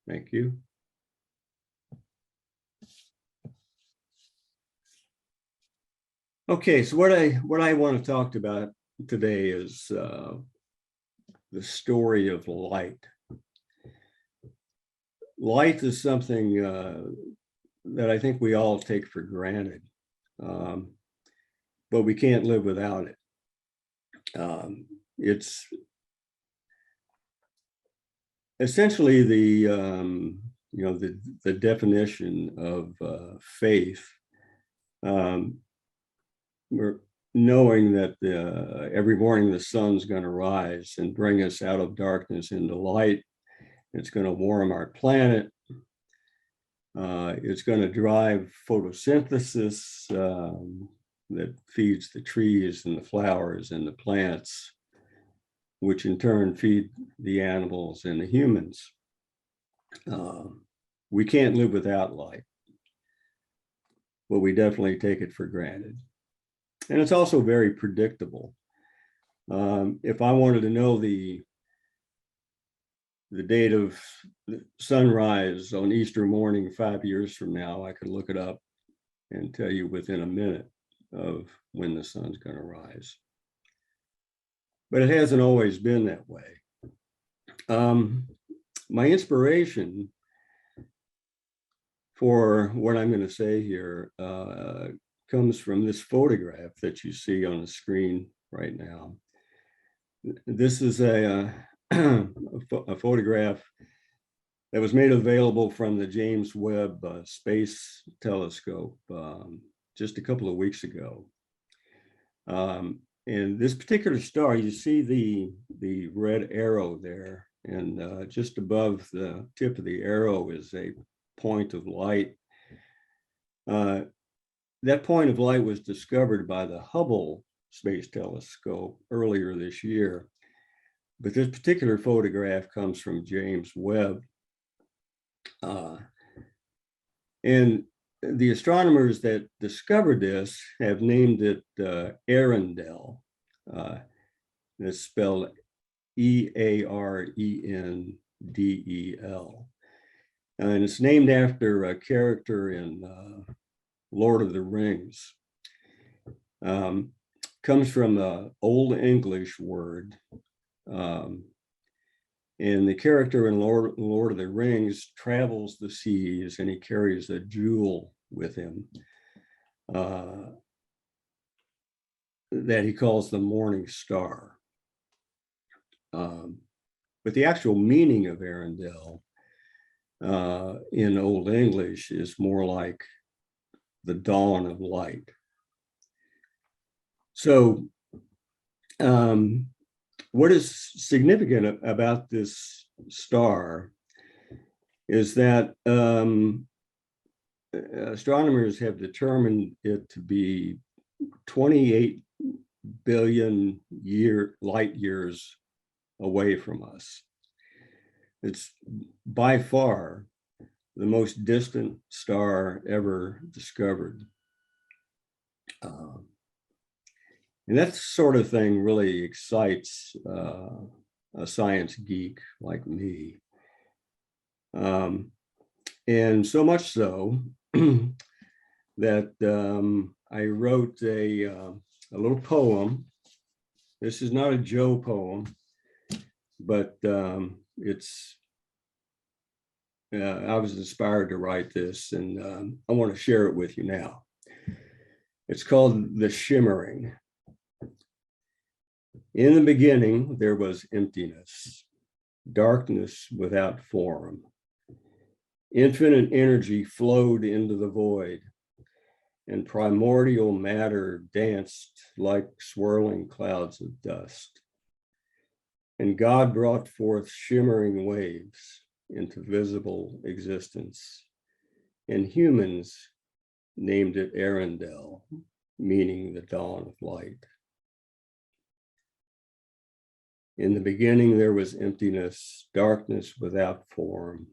Thank you. Okay, so what I want to talk about today is the story of light. Light is something that I think we all take for granted, but we can't live without it. It's essentially the definition of faith. We're knowing that every morning the sun's going to rise and bring us out of darkness into light. It's going to warm our planet. It's going to drive photosynthesis that feeds the trees and the flowers and the plants, which in turn feed the animals and the humans. We can't live without light, but we definitely take it for granted. And it's also very predictable. If I wanted to know the date of sunrise on Easter morning 5 years from now, I could look it up and tell you within a minute of when the sun's going to rise. But it hasn't always been that way. My inspiration for what I'm going to say here comes from this photograph that you see on the screen right now. This is a photograph that was made available from the James Webb Space Telescope just a couple of weeks ago. And this particular star, you see the red arrow there, and just above the tip of the arrow is a point of light. That point of light was discovered by the Hubble Space Telescope earlier this year. But this particular photograph comes from James Webb. And the astronomers that discovered this have named it Earendel. It's spelled Earendel. And it's named after a character in Lord of the Rings. Comes from the Old English word. And the character in Lord of the Rings travels the seas, and he carries a jewel with him that he calls the morning star. But the actual meaning of Earendel in Old English is more like the dawn of light. So what is significant about this star is that astronomers have determined it to be 28 billion light years away from us. It's by far the most distant star ever discovered. And that sort of thing really excites a science geek like me. And so much so that I wrote a little poem. This is not a Joe poem, but I was inspired to write this, and I want to share it with you now. It's called The Shimmering. In the beginning, there was emptiness, darkness without form. Infinite energy flowed into the void, and primordial matter danced like swirling clouds of dust. And God brought forth shimmering waves into visible existence, and humans named it Earendel, meaning the dawn of light. In the beginning, there was emptiness, darkness without form.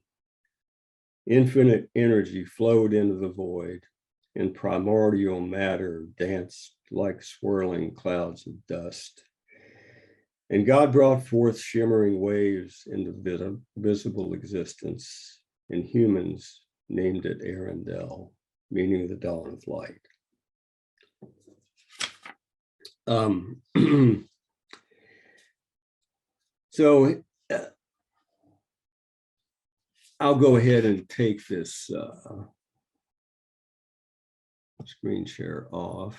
Infinite energy flowed into the void, and primordial matter danced like swirling clouds of dust. And God brought forth shimmering waves into visible existence, and humans named it Arundel, meaning the dawn of light. So I'll go ahead and take this screen share off.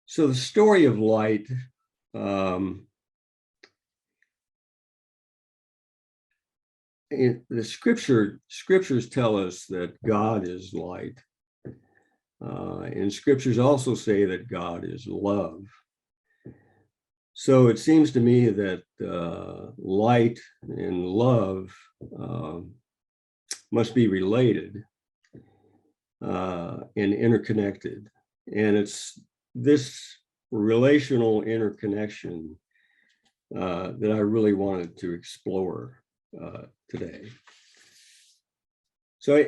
So the story of light, the scriptures tell us that God is light. And scriptures also say that God is love. So it seems to me that light and love must be related and interconnected. And it's this relational interconnection that I really wanted to explore today. So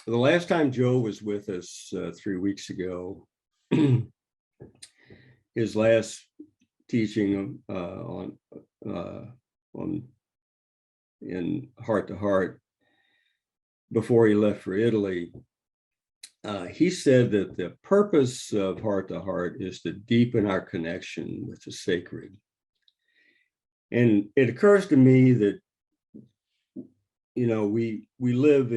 the last time Joe was with us 3 weeks ago, his last teaching in Heart to Heart before he left for Italy, he said that the purpose of Heart to Heart is to deepen our connection with the sacred. And it occurs to me that, you know, we live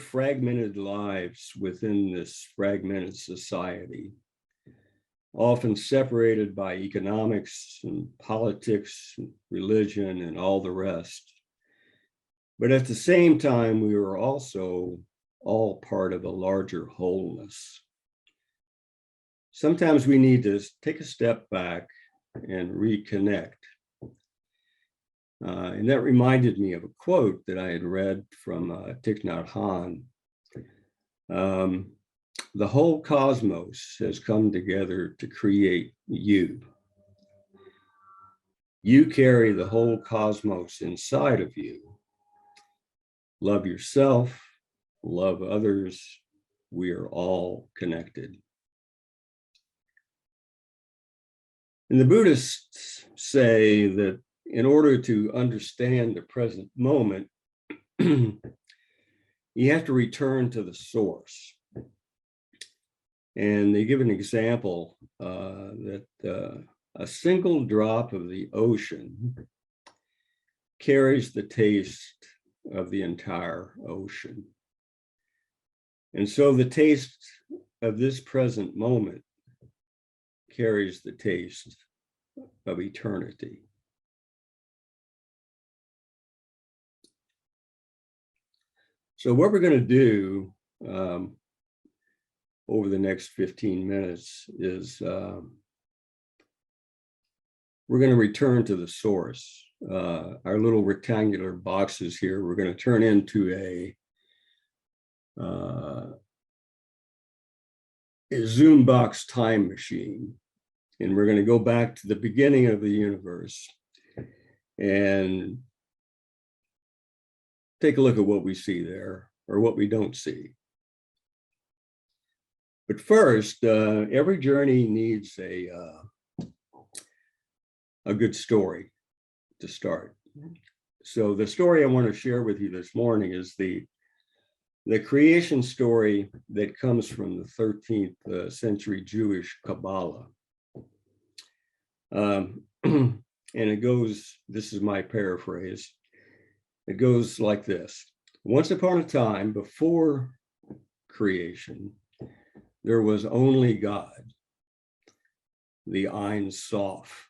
fragmented lives within this fragmented society, often separated by economics and politics, and religion, and all the rest. But at the same time, we are also all part of a larger wholeness. Sometimes we need to take a step back and reconnect. And that reminded me of a quote that I had read from Thich Nhat Hanh. The whole cosmos has come together to create you. You carry the whole cosmos inside of you. Love yourself, love others. We are all connected. And the Buddhists say that in order to understand the present moment, you have to return to the source. And they give an example that a single drop of the ocean carries the taste of the entire ocean. And so the taste of this present moment carries the taste of eternity. So what we're going to do over the next 15 minutes is we're going to return to the source. Our little rectangular boxes here, we're going to turn into a Zoom box time machine. And we're going to go back to the beginning of the universe and take a look at what we see there or what we don't see. But first, every journey needs a good story to start. So the story I want to share with you this morning is the creation story that comes from the 13th century Jewish Kabbalah. And it goes, this is my paraphrase, it goes like this. Once upon a time, before creation, there was only God, the Ein Sof.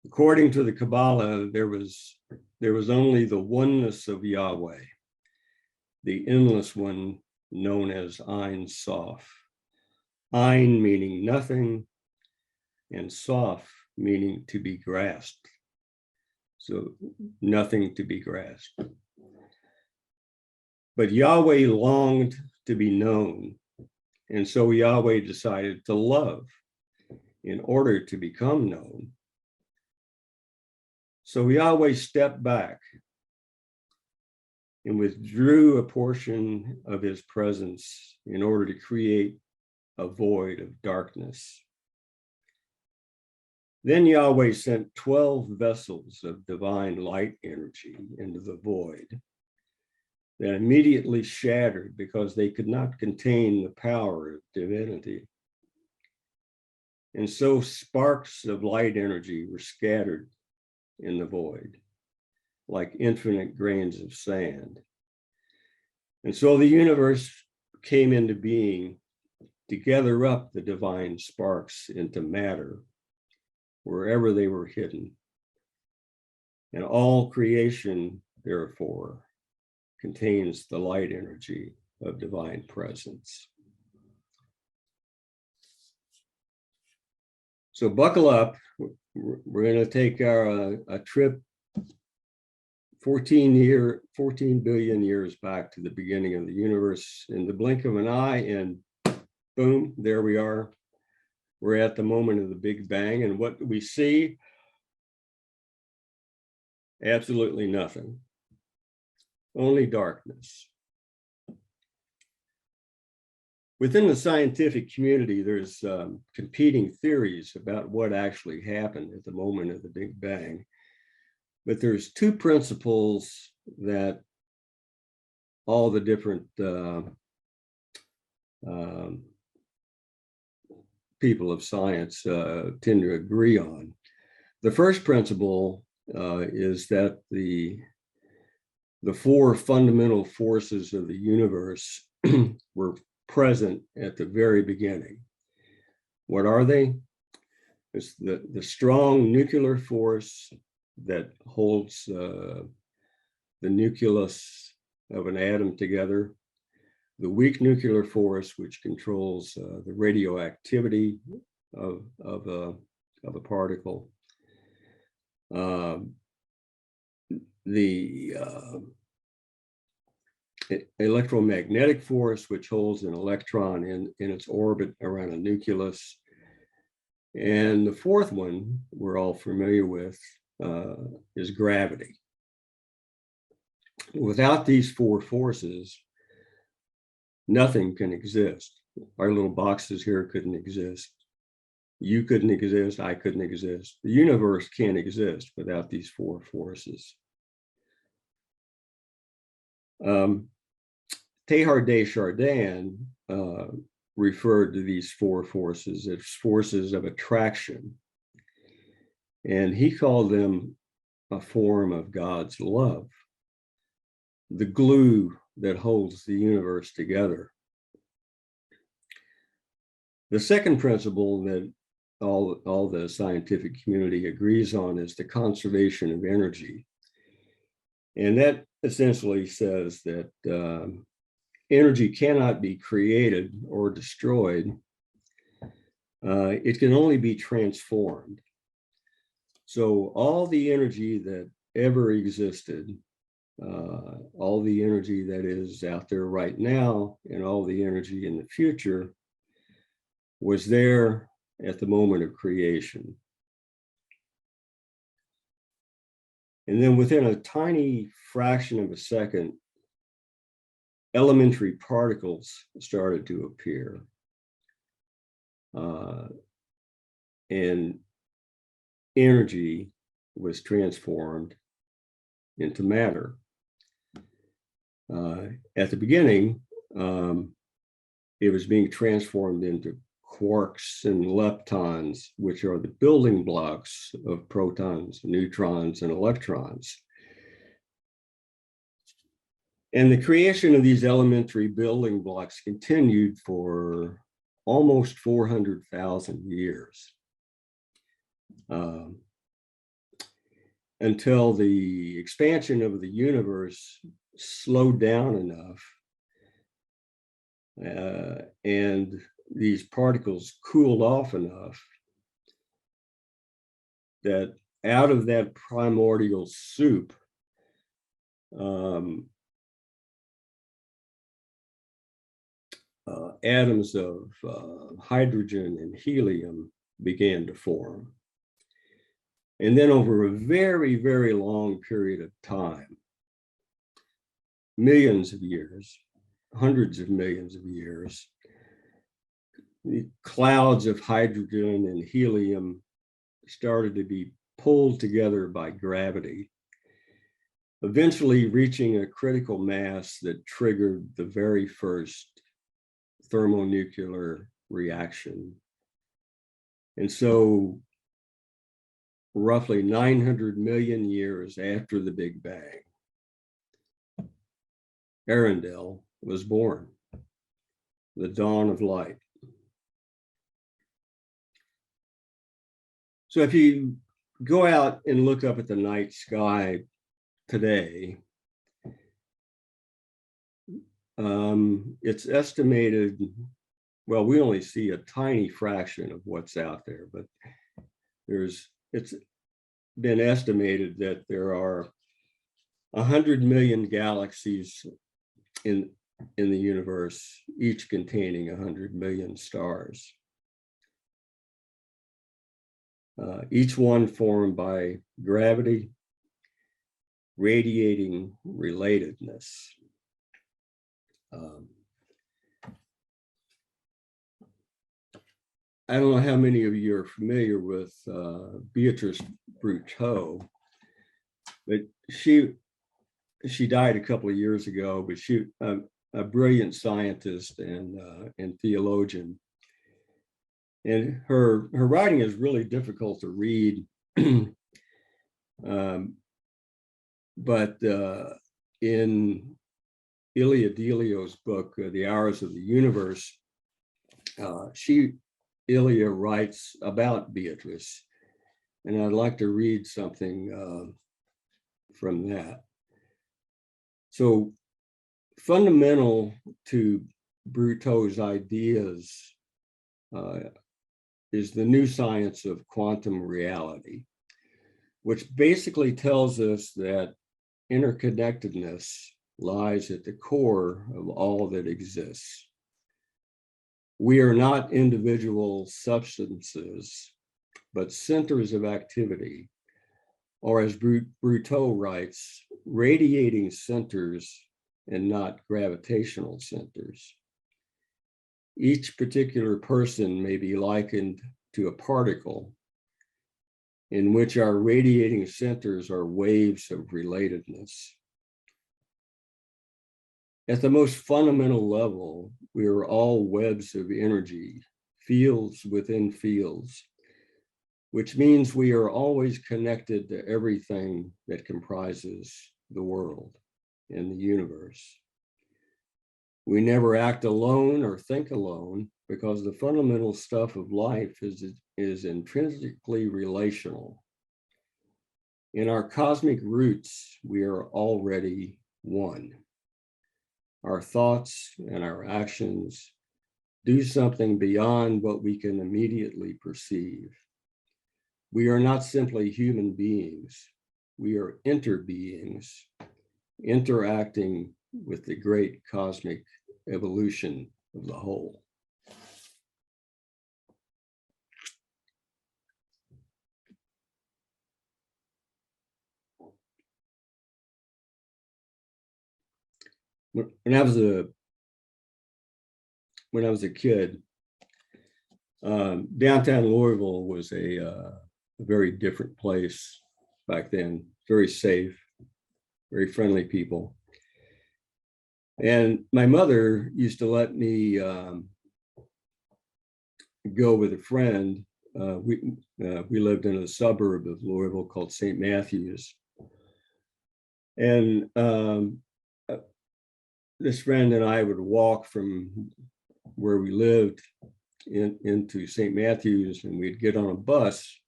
According to the Kabbalah, there was only the oneness of Yahweh, the endless one known as Ein Sof. Ein meaning nothing, and Sof meaning to be grasped. So nothing to be grasped. But Yahweh longed to be known, and so Yahweh decided to love in order to become known. So Yahweh stepped back and withdrew a portion of his presence in order to create a void of darkness. Then Yahweh sent 12 vessels of divine light energy into the void that immediately shattered because they could not contain the power of divinity. And so sparks of light energy were scattered in the void, like infinite grains of sand. And so the universe came into being to gather up the divine sparks into matter, wherever they were hidden. And all creation, therefore, contains the light energy of divine presence. So buckle up. We're going to take a trip 14 billion years back to the beginning of the universe in the blink of an eye, and boom, there we are. We're at the moment of the Big Bang, and what do we see? Absolutely nothing. Only darkness. Within the scientific community, there's competing theories about what actually happened at the moment of the Big Bang. But there's two principles that all the different people of science tend to agree on. The first principle is that the four fundamental forces of the universe were present at the very beginning. What are they? It's the strong nuclear force that holds the nucleus of an atom together, the weak nuclear force, which controls the radioactivity of a particle, the electromagnetic force, which holds an electron in its orbit around a nucleus. And the fourth one we're all familiar with is gravity. Without these four forces, nothing can exist. Our little boxes here couldn't exist. You couldn't exist, I couldn't exist. The universe can't exist without these four forces. Teilhard de Chardin referred to these four forces as forces of attraction. And he called them a form of God's love, the glue that holds the universe together. The second principle that all the scientific community agrees on is the conservation of energy. And that essentially says that energy cannot be created or destroyed. It can only be transformed. So all the energy that ever existed, all the energy that is out there right now, and all the energy in the future was there at the moment of creation. And then within a tiny fraction of a second, elementary particles started to appear. And energy was transformed into matter. At the beginning, it was being transformed into quarks and leptons, which are the building blocks of protons, neutrons, and electrons. And the creation of these elementary building blocks continued for almost 400,000 years. Until the expansion of the universe slowed down enough and these particles cooled off enough that out of that primordial soup, atoms of hydrogen and helium began to form. And then over a very, very long period of time, millions of years, hundreds of millions of years, the clouds of hydrogen and helium started to be pulled together by gravity, eventually reaching a critical mass that triggered the very first thermonuclear reaction. And so roughly 900 million years after the Big Bang, Arundel was born, the dawn of light. So if you go out and look up at the night sky today, it's estimated, well, we only see a tiny fraction of what's out there, but it's been estimated that there are 100 million galaxies in the universe, each containing 100 million stars. Each one formed by gravity, radiating relatedness. I don't know how many of you are familiar with Beatrice Brutto, but she died a couple of years ago, but she a brilliant scientist and theologian. And her writing is really difficult to read, but in Ilia Delio's book, The Hours of the Universe, Ilia writes about Beatrice, and I'd like to read something from that. So fundamental to Brutto's ideas is the new science of quantum reality, which basically tells us that interconnectedness lies at the core of all that exists. We are not individual substances, but centers of activity, or as Brutto writes, radiating centers and not gravitational centers. Each particular person may be likened to a particle in which our radiating centers are waves of relatedness. At the most fundamental level, we are all webs of energy, fields within fields, which means we are always connected to everything that comprises the world and the universe. We never act alone or think alone because the fundamental stuff of life is intrinsically relational. In our cosmic roots, we are already one. Our thoughts and our actions do something beyond what we can immediately perceive. We are not simply human beings. We are interbeings interacting with the great cosmic evolution of the whole. When I was a kid, downtown Louisville was a very different place back then. Very safe, very friendly people. And my mother used to let me go with a friend. We lived in a suburb of Louisville called St. Matthews. And this friend and I would walk from where we lived into St. Matthews, and we'd get on a bus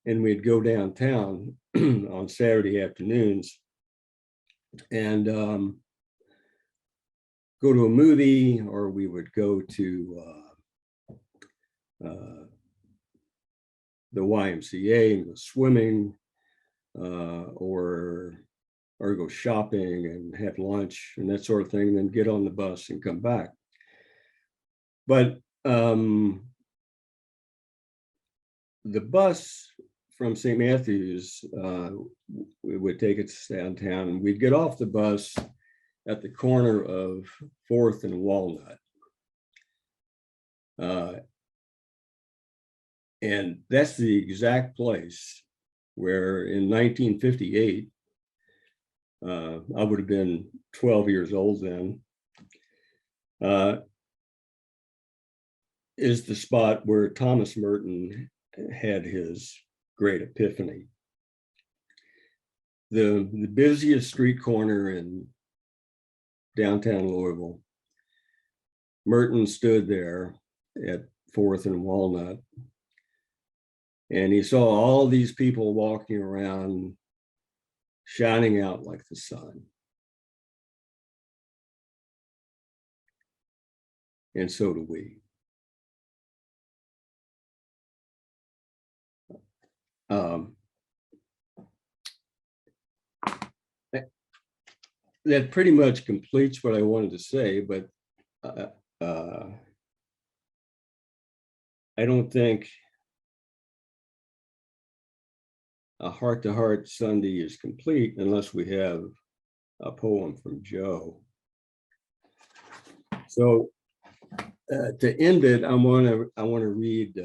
and we'd go downtown on Saturday afternoons and go to a movie, or we would go to the YMCA and go swimming, or go shopping and have lunch and that sort of thing, and then get on the bus and come back. But the bus from St. Matthews would take us downtown, and we'd get off the bus at the corner of 4th and Walnut. And that's the exact place where in 1958, I would have been 12 years old then, is the spot where Thomas Merton had his great epiphany. The busiest street corner in downtown Louisville, Merton stood there at 4th and Walnut, and he saw all these people walking around, shining out like the sun. And so do we. That pretty much completes what I wanted to say, but I don't think a heart-to-heart Sunday is complete unless we have a poem from Joe. So to end it, I want to read.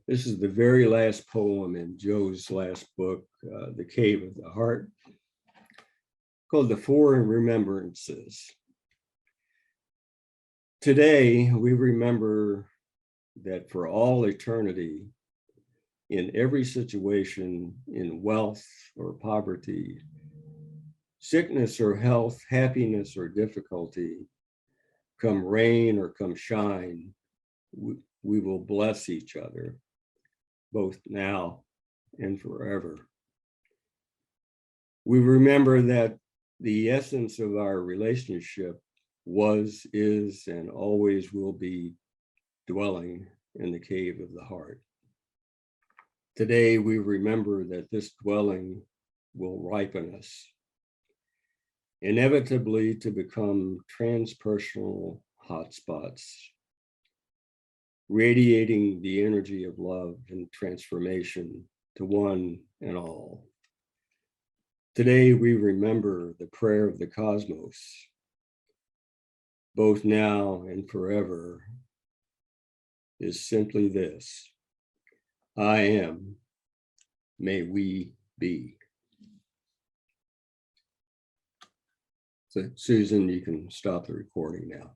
This is the very last poem in Joe's last book, The Cave of the Heart, called The Four Remembrances. Today, we remember that for all eternity, in every situation, in wealth or poverty, sickness or health, happiness or difficulty, come rain or come shine, we will bless each other, both now and forever. We remember that the essence of our relationship was, is, and always will be dwelling in the cave of the heart. Today, we remember that this dwelling will ripen us, inevitably to become transpersonal hotspots, radiating the energy of love and transformation to one and all. Today, we remember the prayer of the cosmos, both now and forever, is simply this: I am, may we be. So, Susan, you can stop the recording now.